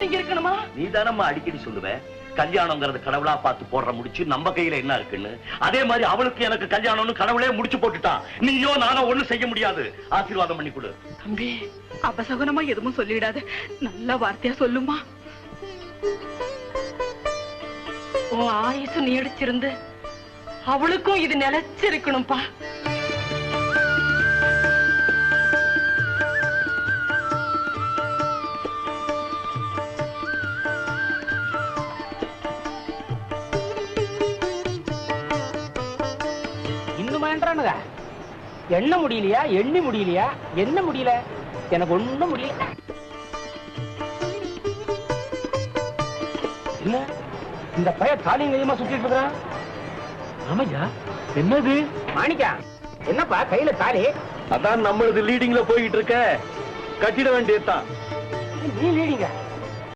இங்க இருக்கணுமா? நீ தானம்மா அடிக்கடி சொல்லுவ கல்யாணம்ங்கிறது கடவுளா பார்த்து போடுற முடிச்சு நம்ம கையில என்ன இருக்குன்னு. அதே மாதிரி அவளுக்கு எனக்கு கல்யாணம்னு கடவுளே முடிச்சு போட்டுட்டான். நீயோ நானோ ஒண்ணும் செய்ய முடியாது. ஆசீர்வாதம் பண்ணி கொடு. தம்பி, அபசகுனமா எதுவும் சொல்லிடாத. நல்ல வார்த்தையா சொல்லுமா. உன் ஆயுசு நீடிச்சிருந்து அவளுக்கும் இது நிலைச்சிருக்கணும்பா. எண்ண முடியலையா, எண்ணி முடியலையா, என்ன முடியல? எனக்கு ஒண்ணும் முடியல. என்ன இந்த பைய தாலியும் கையுமா சுத்திட்டு இருக்கிறான்? ஆமையா, என்னது மாணிக்கா? என்னப்பா கையில தாலி? அதான் நம்மளது லீடிங்ல போயிட்டு இருக்க, கட்டிட வேண்டியதுதான். நீ லீடிங்க?